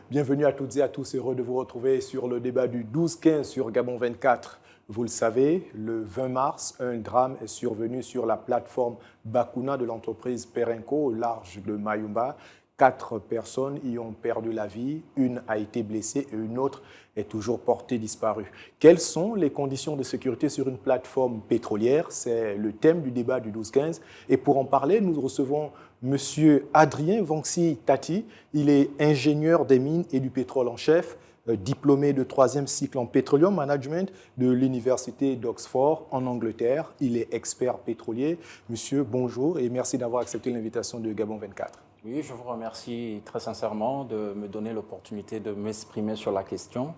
Bienvenue à toutes et à tous, heureux de vous retrouver sur le débat du 12-15 sur Gabon 24. Vous le savez, le 20 mars, un drame est survenu sur la plateforme Bakuna de l'entreprise Perenco au large de Mayumba. 4 personnes y ont perdu la vie, une a été blessée et une autre est toujours portée disparue. Quelles sont les conditions de sécurité sur une plateforme pétrolière? C'est le thème du débat du 12-15. Et pour en parler, nous recevons M. Adrien Vanxi Tati. Il est ingénieur des mines et du pétrole en chef, diplômé de 3e cycle en Petroleum Management de l'Université d'Oxford en Angleterre. Il est expert pétrolier. Monsieur, bonjour et merci d'avoir accepté l'invitation de Gabon 24. Oui, je vous remercie très sincèrement de me donner l'opportunité de m'exprimer sur la question.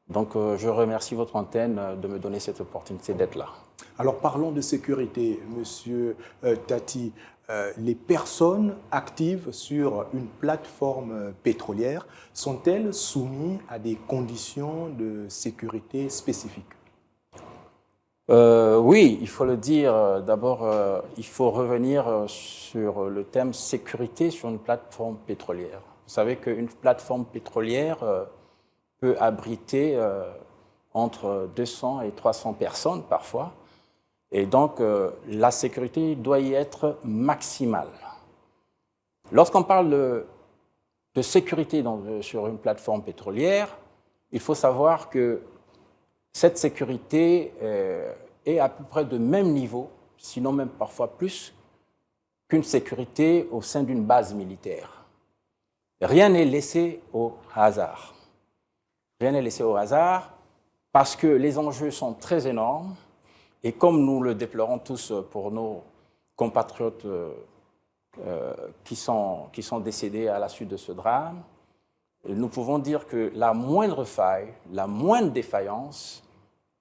Donc, je remercie votre antenne de me donner cette opportunité d'être là. Alors, parlons de sécurité, Monsieur Tati. Les personnes actives sur une plateforme pétrolière sont-elles soumises à des conditions de sécurité spécifiques? Oui, il faut le dire. D'abord, il faut revenir sur le thème sécurité sur une plateforme pétrolière. Vous savez qu'une plateforme pétrolière peut abriter entre 200 et 300 personnes parfois. Et donc, la sécurité doit y être maximale. Lorsqu'on parle de sécurité sur une plateforme pétrolière, il faut savoir que cette sécurité est à peu près de même niveau, sinon même parfois plus, qu'une sécurité au sein d'une base militaire. Rien n'est laissé au hasard. Rien n'est laissé au hasard parce que les enjeux sont très énormes et comme nous le déplorons tous pour nos compatriotes qui sont décédés à la suite de ce drame, nous pouvons dire que la moindre faille, la moindre défaillance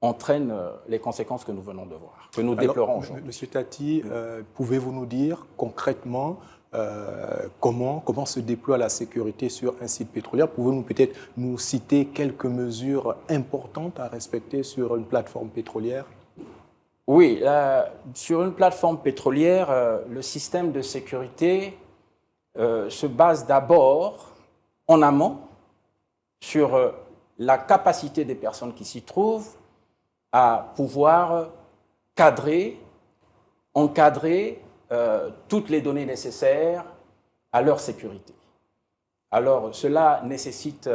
entraîne les conséquences que nous venons de voir, que nous déplorons aujourd'hui. Monsieur Tati, pouvez-vous nous dire concrètement comment se déploie la sécurité sur un site pétrolier? Pouvez-vous peut-être nous citer quelques mesures importantes à respecter sur une plateforme pétrolière? Oui, sur une plateforme pétrolière, le système de sécurité se base d'abord en amont sur la capacité des personnes qui s'y trouvent à pouvoir encadrer toutes les données nécessaires à leur sécurité. Alors, cela nécessite,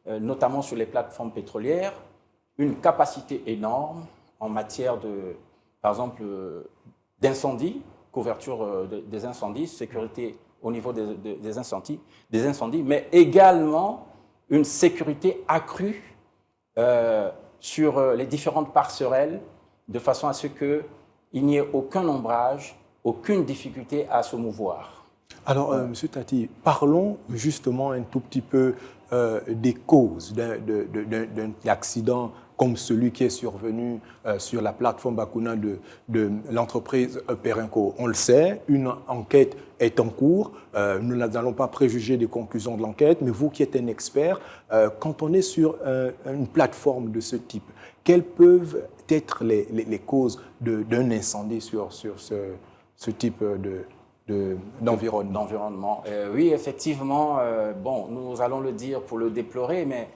notamment sur les plateformes pétrolières, une capacité énorme en matière par exemple, d'incendie, couverture des incendies, sécurité au niveau des incendies, mais également une sécurité accrue sur les différentes passerelles, de façon à ce qu'il n'y ait aucun ombrage, aucune difficulté à se mouvoir. Alors, Monsieur Tati, parlons justement un tout petit peu des causes d'un accident comme celui qui est survenu sur la plateforme Bakuna de l'entreprise Perenco. On le sait, une enquête est en cours. Nous n'allons pas préjuger des conclusions de l'enquête, mais vous qui êtes un expert, quand on est sur une plateforme de ce type, quelles peuvent être les causes d'un incendie sur ce type d'environnement? Oui, effectivement, nous allons le dire pour le déplorer, mais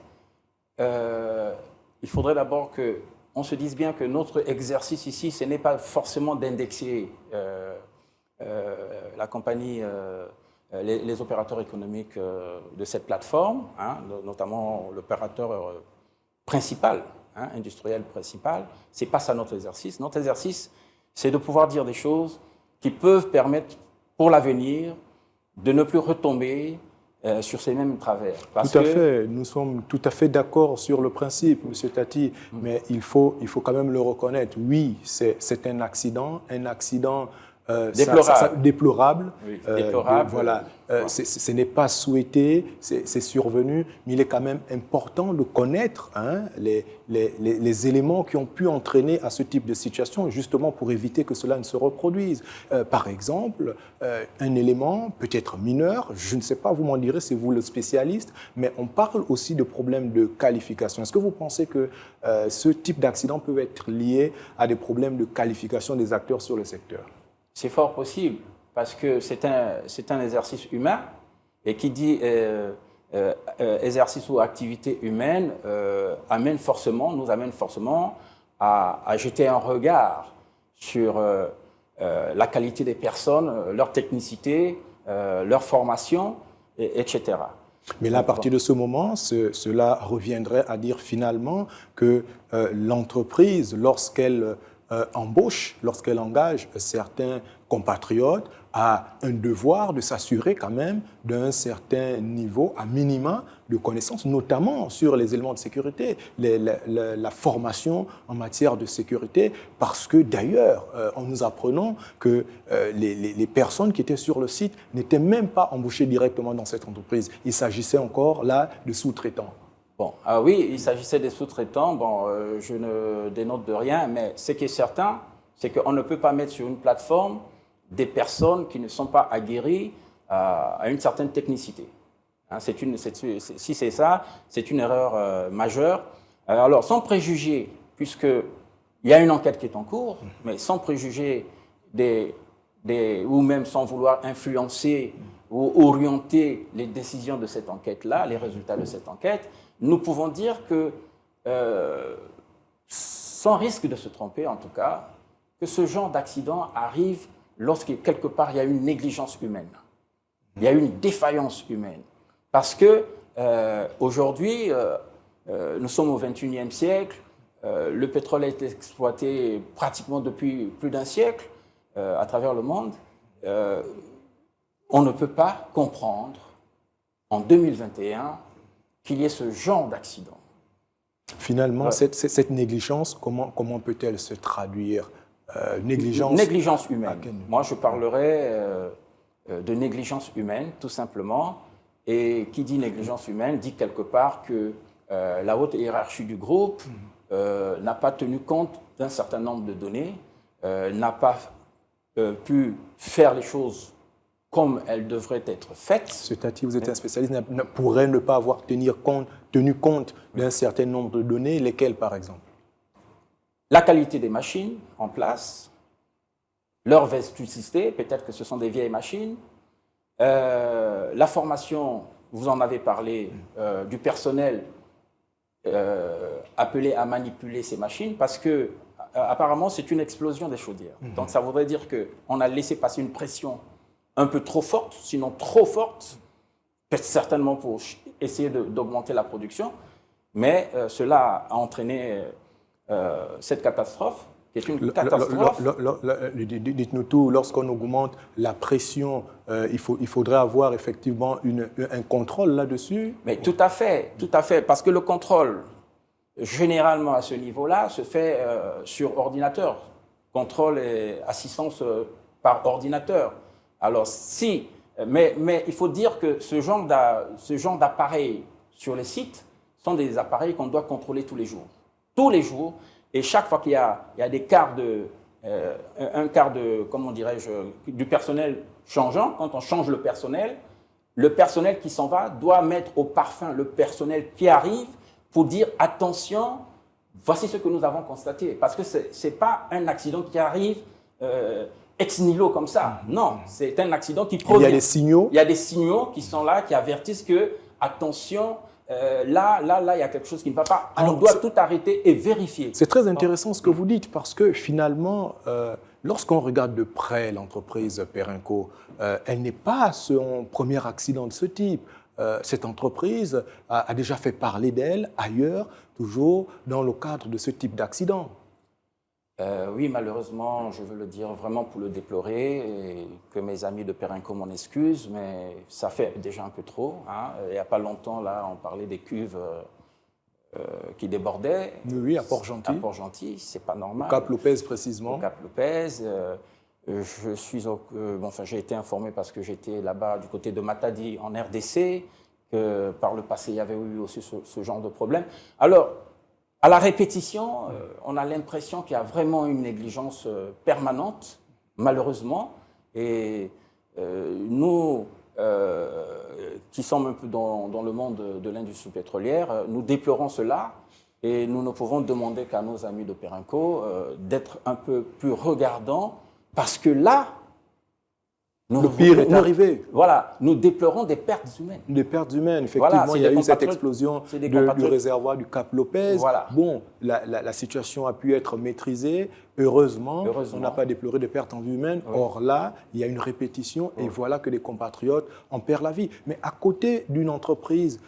il faudrait d'abord qu'on se dise bien que notre exercice ici, ce n'est pas forcément d'indexer la compagnie, les opérateurs économiques de cette plateforme, notamment l'opérateur principal, industriel principal. Ce n'est pas ça notre exercice. Notre exercice, c'est de pouvoir dire des choses qui peuvent permettre pour l'avenir de ne plus retomber sur ces mêmes travers. Tout à fait, nous sommes tout à fait d'accord sur le principe, M. Tati, mais il faut quand même le reconnaître. Oui, c'est un accident déplorable. Oui, déplorable. Voilà, ce n'est pas souhaité, c'est survenu, mais il est quand même important de connaître les éléments qui ont pu entraîner à ce type de situation, justement pour éviter que cela ne se reproduise. Par exemple, un élément peut-être mineur, je ne sais pas, vous m'en direz, c'est vous le spécialiste, mais on parle aussi de problèmes de qualification. Est-ce que vous pensez que ce type d'accident peut être lié à des problèmes de qualification des acteurs sur le secteur? C'est fort possible, parce que c'est un exercice humain, et qui dit exercice ou activité humaine nous amène forcément à jeter un regard sur la qualité des personnes, leur technicité, leur formation, etc. Mais là, à partir de ce moment, cela reviendrait à dire finalement que l'entreprise, lorsqu'elle embauche, lorsqu'elle engage certains compatriotes, a un devoir de s'assurer quand même d'un certain niveau, à minima, de connaissances, notamment sur les éléments de sécurité, la formation en matière de sécurité, parce que d'ailleurs, en nous apprenant que les personnes qui étaient sur le site n'étaient même pas embauchées directement dans cette entreprise. Il s'agissait encore là de sous-traitants. Bon, oui, il s'agissait des sous-traitants. Bon, je ne dénote de rien, mais ce qui est certain, c'est qu'on ne peut pas mettre sur une plateforme des personnes qui ne sont pas aguerries à une certaine technicité. Hein, si c'est ça, c'est une erreur majeure. Alors, sans préjuger, puisqu'il y a une enquête qui est en cours, mais sans préjuger ou même sans vouloir influencer ou orienter les décisions de cette enquête-là, les résultats de cette enquête, nous pouvons dire que, sans risque de se tromper en tout cas, que ce genre d'accident arrive lorsque quelque part il y a une négligence humaine, il y a une défaillance humaine. Parce que aujourd'hui, nous sommes au XXIe siècle, le pétrole est exploité pratiquement depuis plus d'un siècle à travers le monde. On ne peut pas comprendre en 2021 qu'il y ait ce genre d'accident. Finalement, cette négligence, comment peut-elle se traduire? Négligence humaine. Moi, je parlerais de négligence humaine, tout simplement. Et qui dit négligence humaine dit quelque part que la haute hiérarchie du groupe n'a pas tenu compte d'un certain nombre de données, n'a pas pu faire les choses comme elles devraient être faites. C'est-à-dire, vous êtes un spécialiste, pourrait ne pas avoir tenu compte d'un certain nombre de données, lesquelles par exemple? La qualité des machines en place, leur vétusté, peut-être que ce sont des vieilles machines, la formation, vous en avez parlé, du personnel appelé à manipuler ces machines, parce que apparemment c'est une explosion des chaudières. Donc ça voudrait dire qu'on a laissé passer une pression un peu trop forte, sinon trop forte, certainement pour essayer d'augmenter la production, mais cela a entraîné cette catastrophe, qui est une catastrophe. Dites-nous tout, lorsqu'on augmente la pression, il faudrait avoir effectivement un contrôle là-dessus? Mais tout à fait, parce que le contrôle, généralement à ce niveau-là, se fait sur ordinateur. Contrôle et assistance par ordinateur. Alors mais il faut dire que ce genre d'appareils sur les sites sont des appareils qu'on doit contrôler tous les jours. Tous les jours, et chaque fois qu'il y a des quarts un quart de, comment dirais-je, du personnel changeant, quand on change le personnel qui s'en va doit mettre au parfum le personnel qui arrive pour dire attention, voici ce que nous avons constaté. Parce que ce n'est pas un accident qui arrive ex nihilo comme ça. Non, c'est un accident qui provient. Il y a des signaux. Il y a des signaux qui sont là, qui avertissent que, attention, là, il y a quelque chose qui ne va pas. Alors, on doit tout arrêter et vérifier. C'est très intéressant ce que vous dites, parce que finalement, lorsqu'on regarde de près l'entreprise Perenco, elle n'est pas son premier accident de ce type. Cette entreprise a déjà fait parler d'elle ailleurs, toujours dans le cadre de ce type d'accident. Oui, malheureusement, je veux le dire vraiment pour le déplorer et que mes amis de Perenco m'en excusent, mais ça fait déjà un peu trop. Hein. Il n'y a pas longtemps, là, on parlait des cuves qui débordaient. Oui, à Port-Gentil. À Port-Gentil, c'est pas normal. Au Cap-Lopez, précisément. Au Cap-Lopez. J'ai été informé parce que j'étais là-bas du côté de Matadi, en RDC, que par le passé, il y avait eu aussi ce genre de problème. Alors, à la répétition, on a l'impression qu'il y a vraiment une négligence permanente, malheureusement. Et nous, qui sommes un peu dans le monde de l'industrie pétrolière, nous déplorons cela et nous ne pouvons demander qu'à nos amis de Perenco d'être un peu plus regardants, parce que là, Le pire est arrivé. Voilà, nous déplorons des pertes humaines. Des pertes humaines, effectivement. Voilà, il y a eu cette explosion du réservoir du Cap Lopez. Voilà. Bon, la situation a pu être maîtrisée. Heureusement, on n'a pas déploré de pertes en vie humaine. Oui. Or là, il y a une répétition et voilà que des compatriotes en perdent la vie. Mais à côté d'une entreprise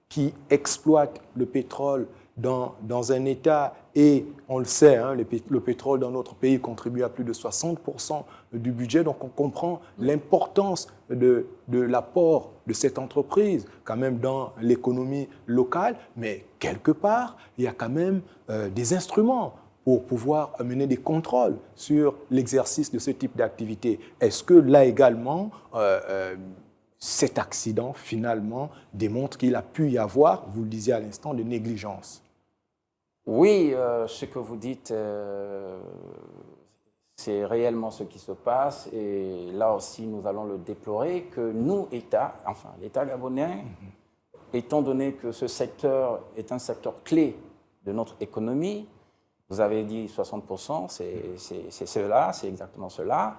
qui exploite le pétrole dans un État, et on le sait, hein, le pétrole dans notre pays contribue à plus de 60% du budget, donc on comprend l'importance de l'apport de cette entreprise quand même dans l'économie locale, mais quelque part, il y a quand même des instruments pour pouvoir mener des contrôles sur l'exercice de ce type d'activité. Est-ce que là également, cet accident finalement démontre qu'il a pu y avoir, vous le disiez à l'instant, de négligence? Oui, ce que vous dites, c'est réellement ce qui se passe. Et là aussi, nous allons le déplorer, que nous, État, enfin l'État gabonais, étant donné que ce secteur est un secteur clé de notre économie, vous avez dit 60%, c'est cela, c'est exactement cela.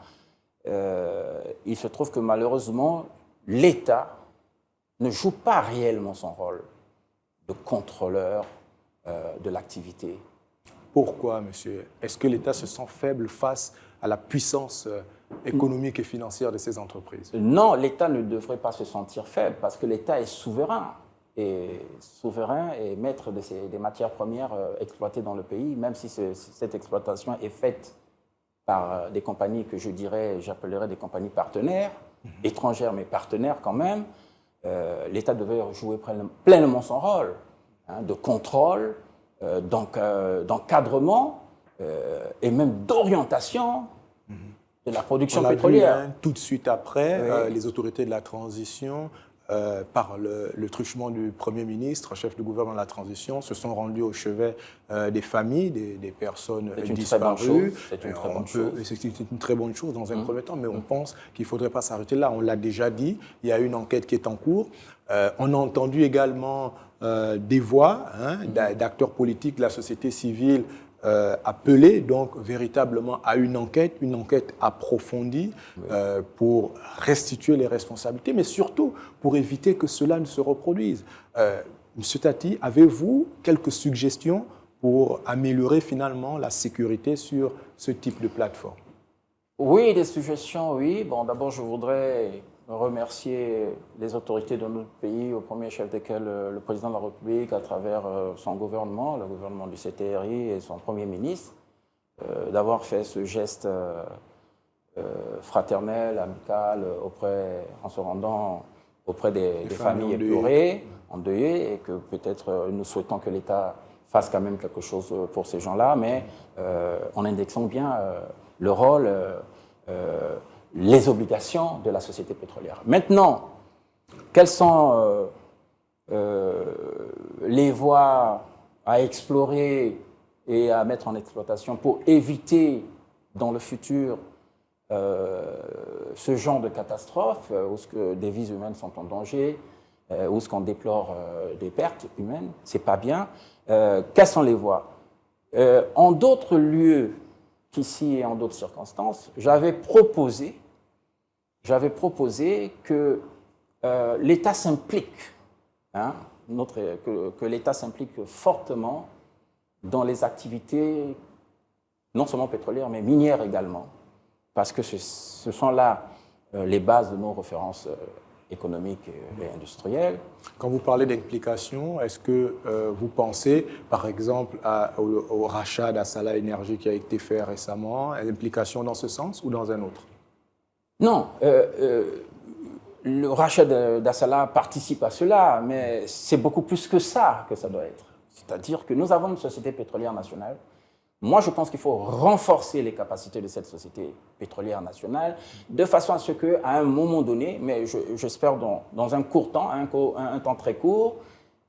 Il se trouve que malheureusement, l'État ne joue pas réellement son rôle de contrôleur de l'activité. Pourquoi, monsieur? Est-ce que l'État se sent faible face à la puissance économique et financière de ces entreprises? Non, l'État ne devrait pas se sentir faible parce que l'État est souverain. Et maître des matières premières exploitées dans le pays, même si cette exploitation est faite par des compagnies que j'appellerais des compagnies partenaires, étrangères mais partenaires quand même, l'État devait jouer pleinement son rôle de contrôle, d'encadrement et même d'orientation de la production pétrolière. Vu, hein, tout de suite après, les autorités de la transition, par le truchement du Premier ministre, chef du gouvernement de la transition, se sont rendus au chevet des familles, des personnes disparues. C'est une très bonne chose. C'est une très bonne chose dans un premier temps, mais on pense qu'il ne faudrait pas s'arrêter là. On l'a déjà dit, il y a une enquête qui est en cours. On a entendu également des voix d'acteurs politiques de la société civile appelés donc véritablement à une enquête approfondie pour restituer les responsabilités, mais surtout pour éviter que cela ne se reproduise. Monsieur Tati, avez-vous quelques suggestions pour améliorer finalement la sécurité sur ce type de plateforme? Oui, des suggestions, oui. Bon, d'abord, je voudrais remercier les autorités de notre pays, au premier chef desquels le président de la République, à travers son gouvernement, le gouvernement du CTRI et son premier ministre, d'avoir fait ce geste fraternel, amical, en se rendant auprès des familles éplorées, endeuillées, et que peut-être nous souhaitons que l'État fasse quand même quelque chose pour ces gens-là, mais en indexant bien le rôle, les obligations de la société pétrolière. Maintenant, quelles sont les voies à explorer et à mettre en exploitation pour éviter dans le futur ce genre de catastrophe où des vies humaines sont en danger, où ce qu'on déplore des pertes humaines, c'est pas bien. Quelles sont les voies? En d'autres lieux qu'ici et en d'autres circonstances, j'avais proposé que l'État s'implique, que l'État s'implique fortement dans les activités, non seulement pétrolières, mais minières également, parce que ce sont là les bases de nos références économiques et industrielles. Quand vous parlez d'implication, est-ce que vous pensez, par exemple, au rachat d'Assala Énergie qui a été fait récemment, à l'implication dans ce sens ou dans un autre? Non, le rachat d'Assala participe à cela, mais c'est beaucoup plus que ça doit être. C'est-à-dire que nous avons une société pétrolière nationale. Moi, je pense qu'il faut renforcer les capacités de cette société pétrolière nationale de façon à ce qu'à un moment donné, mais j'espère dans un court temps, un temps très court,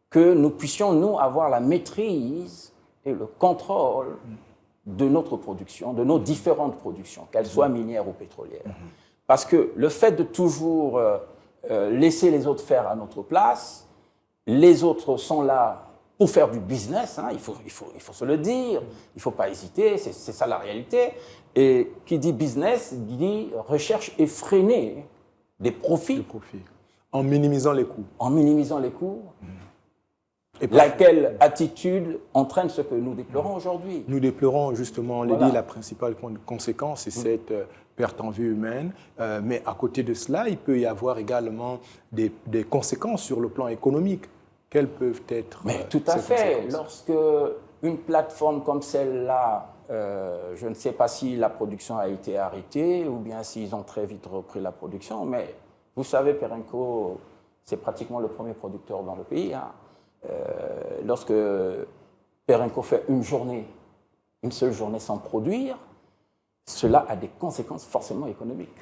que nous puissions, nous, avoir la maîtrise et le contrôle de notre production, de nos différentes productions, qu'elles soient minières ou pétrolières. Parce que le fait de toujours laisser les autres faire à notre place, les autres sont là pour faire du business, hein, il faut se le dire, il ne faut pas hésiter, c'est ça la réalité. Et qui dit business, dit recherche effrénée des profits. En minimisant les coûts. En minimisant les coûts. Et laquelle attitude entraîne ce que nous déplorons aujourd'hui? Nous déplorons justement, on l'a dit, la principale conséquence, c'est cette perte en vie humaine. Mais à côté de cela, il peut y avoir également des conséquences sur le plan économique. Quelles peuvent être Mais tout à fait. Lorsque une plateforme comme celle-là, je ne sais pas si la production a été arrêtée ou bien s'ils ont très vite repris la production, mais vous savez, Perenco, c'est pratiquement le premier producteur dans le pays. Hein. Lorsque Perenco fait une seule journée sans produire, cela a des conséquences forcément économiques.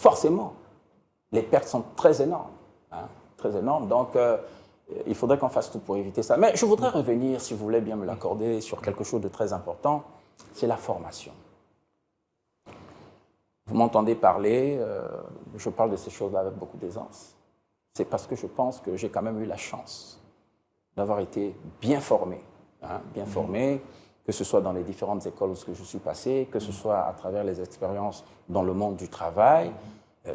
Forcément. Les pertes sont très énormes. Hein, très énormes. Donc, il faudrait qu'on fasse tout pour éviter ça. Mais je voudrais revenir, si vous voulez bien me l'accorder, sur quelque chose de très important, c'est la formation. Vous m'entendez parler, je parle de ces choses-là avec beaucoup d'aisance. C'est parce que je pense que j'ai quand même eu la chance d'avoir été bien formé, que ce soit dans les différentes écoles où je suis passé, que ce soit à travers les expériences dans le monde du travail.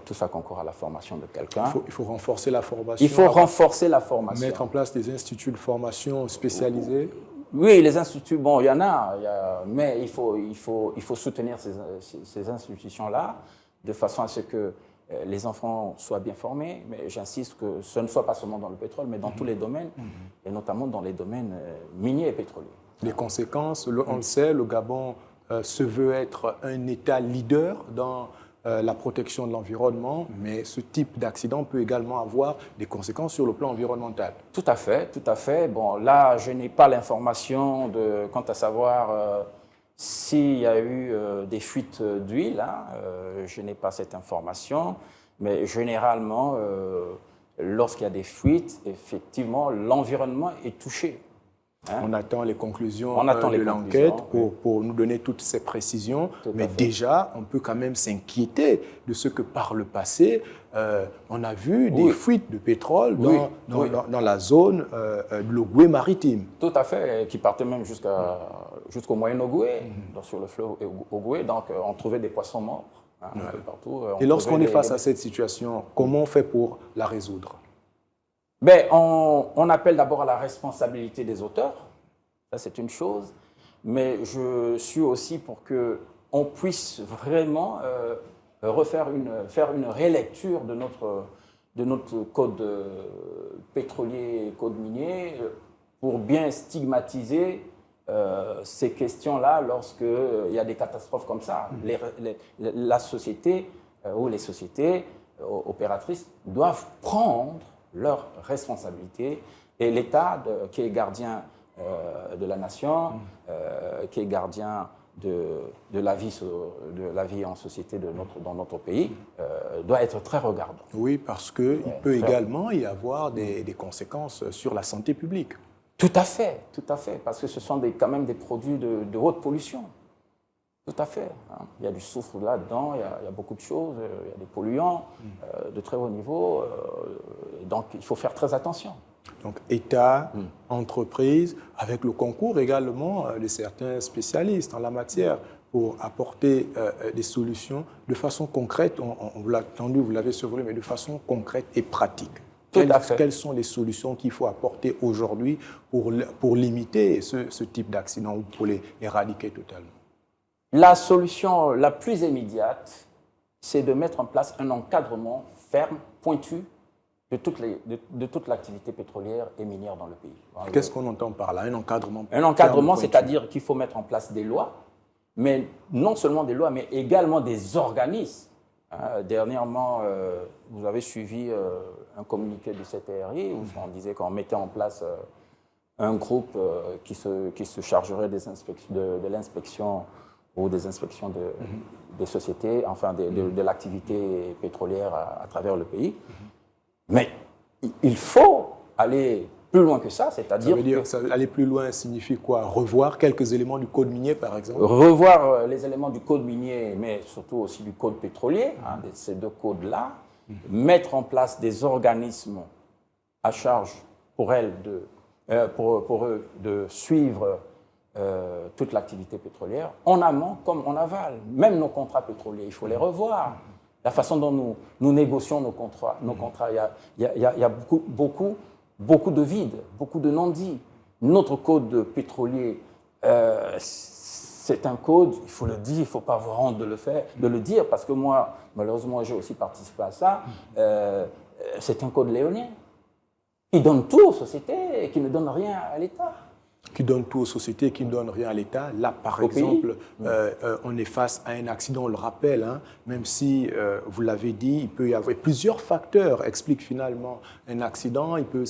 Tout ça concourt à la formation de quelqu'un. Il faut renforcer la formation. Il faut renforcer la formation. Mettre en place des instituts de formation spécialisés. Oui, les instituts, bon, il y en a, mais il faut soutenir ces institutions-là de façon à ce que les enfants soient bien formés. Mais j'insiste que ce ne soit pas seulement dans le pétrole, mais dans tous les domaines, et notamment dans les domaines miniers et pétroliers. Les conséquences, on le sait, le Gabon se veut être un État leader dans la protection de l'environnement, mais ce type d'accident peut également avoir des conséquences sur le plan environnemental. Tout à fait, tout à fait. Bon, là, je n'ai pas l'information quant à savoir s'il y a eu des fuites d'huile. Hein, je n'ai pas cette information, mais généralement, lorsqu'il y a des fuites, effectivement, l'environnement est touché. Hein? On attend les conclusions de l'enquête pour nous donner toutes ces précisions. Mais déjà, on peut quand même s'inquiéter de ce que par le passé, on a vu des fuites de pétrole dans la zone de l'Ogooué maritime. Tout à fait, qui partait même jusqu'au Moyen-Ogooué, sur le fleuve Ogooué. Donc, on trouvait des poissons morts un peu partout. Et lorsqu'on est face à cette situation, comment on fait pour la résoudre? Ben, on appelle d'abord à la responsabilité des auteurs, ça c'est une chose, mais je suis aussi pour qu'on puisse vraiment faire une rélecture de notre code pétrolier, code minier, pour bien stigmatiser ces questions-là lorsqu'il y a des catastrophes comme ça. La société ou les sociétés opératrices doivent prendre leurs responsabilités, et l'État qui est gardien de la nation, qui est gardien de la vie en société dans notre pays, doit être très regardant. Oui, parce qu'il peut également y avoir des conséquences sur la santé publique. Tout à fait, parce que ce sont quand même des produits de haute pollution. Tout à fait. Hein. Il y a du soufre là-dedans, il y a beaucoup de choses, il y a des polluants de très haut niveau. Donc, il faut faire très attention. Donc, État, entreprise, avec le concours également de certains spécialistes en la matière pour apporter des solutions de façon concrète. On l'a entendu, vous l'avez survolé, mais de façon concrète et pratique. Quelles sont les solutions qu'il faut apporter aujourd'hui pour limiter ce type d'accident ou pour les éradiquer totalement? La solution la plus immédiate, c'est de mettre en place un encadrement ferme, pointu, de toute l'activité pétrolière et minière dans le pays. Qu'est-ce qu'on entend par là, un encadrement? Un encadrement, c'est-à-dire qu'il faut mettre en place des lois, mais non seulement des lois, mais également des organismes. Dernièrement, vous avez suivi un communiqué du CTRI où on disait qu'on mettait en place un groupe qui se chargerait de l'inspection ou des inspections des sociétés, enfin de l'activité pétrolière à travers le pays. Mais il faut aller plus loin que ça, c'est-à-dire... aller plus loin signifie quoi? Revoir quelques éléments du code minier, par exemple? Revoir les éléments du code minier, mais surtout aussi du code pétrolier, ces deux codes-là, mettre en place des organismes à charge pour elles pour eux de suivre toute l'activité pétrolière, en amont comme en aval. Même nos contrats pétroliers, il faut les revoir. La façon dont nous négocions nos contrats, il y a beaucoup de vides, beaucoup de non-dits. Notre code pétrolier, c'est un code, il faut le dire, il ne faut pas avoir honte de le dire, parce que moi, malheureusement, j'ai aussi participé à ça. C'est un code léonien qui donne tout aux sociétés et qui ne donne rien à l'État. Qui donne tout aux sociétés, qui ne donne rien à l'État. Là, par exemple, on est face à un accident, on le rappelle, hein, même si, vous l'avez dit, il peut y avoir plusieurs facteurs expliquent finalement un accident. Il peut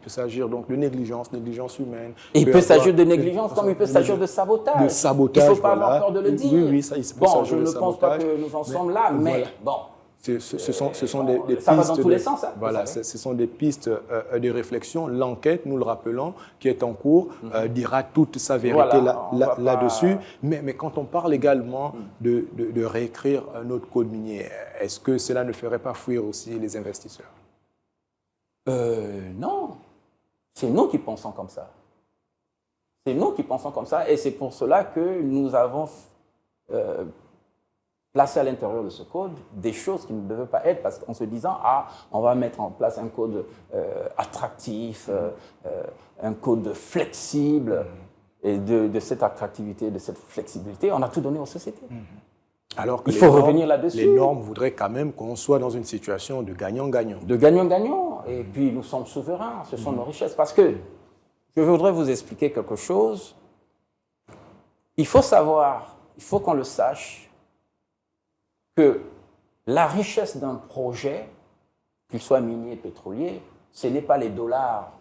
s'agir donc de négligence humaine. Il peut s'agir de négligence comme il peut s'agir de sabotage. De sabotage, il ne faut pas avoir peur de le dire. Oui, ça, il peut bon, s'agir je de ne pense pas sabotage, que nous en sommes là, mais bon. Ce sont des pistes. Ça va dans tous les sens. Hein, voilà, ce sont des pistes de réflexion. L'enquête, nous le rappelons, qui est en cours, dira toute sa vérité là-dessus. Mais quand on parle également de réécrire notre code minier, est-ce que cela ne ferait pas fuir aussi les investisseurs? Non. C'est nous qui pensons comme ça. C'est nous qui pensons comme ça. Et c'est pour cela que nous avons placer à l'intérieur de ce code des choses qui ne devaient pas être, parce qu'en se disant, on va mettre en place un code attractif, un code flexible, et de cette attractivité, de cette flexibilité, on a tout donné aux sociétés. Alors que il faut revenir là-dessus. Les normes voudraient quand même qu'on soit dans une situation de gagnant-gagnant. De gagnant-gagnant. Et puis nous sommes souverains, ce sont nos richesses. Parce que je voudrais vous expliquer quelque chose. Il faut savoir, il faut qu'on le sache, que la richesse d'un projet, qu'il soit minier, pétrolier, ce n'est pas les dollars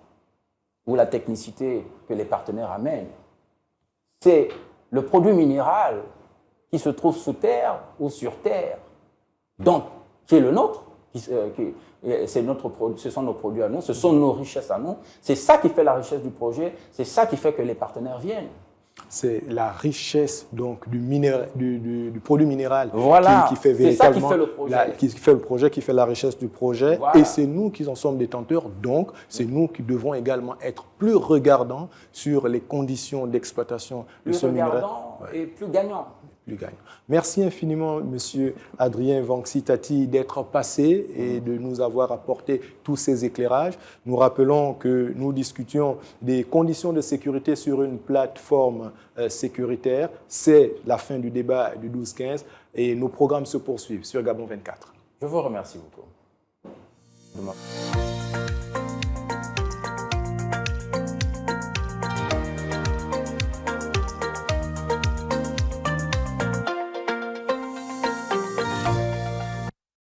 ou la technicité que les partenaires amènent. C'est le produit minéral qui se trouve sous terre ou sur terre, donc qui est le nôtre, ce sont nos produits à nous, ce sont nos richesses à nous. C'est ça qui fait la richesse du projet, c'est ça qui fait que les partenaires viennent. C'est la richesse donc, du produit minéral qui fait véritablement qui fait le projet, qui fait la richesse du projet. Voilà. Et c'est nous qui en sommes détenteurs. Donc, c'est nous qui devons également être plus regardants sur les conditions d'exploitation de ce minéral. Plus regardants et plus gagnants. Merci infiniment, Monsieur Adrien Vanxi-Tati, d'être passé et de nous avoir apporté tous ces éclairages. Nous rappelons que nous discutions des conditions de sécurité sur une plateforme sécuritaire. C'est la fin du débat du 12-15 et nos programmes se poursuivent sur Gabon 24. Je vous remercie beaucoup.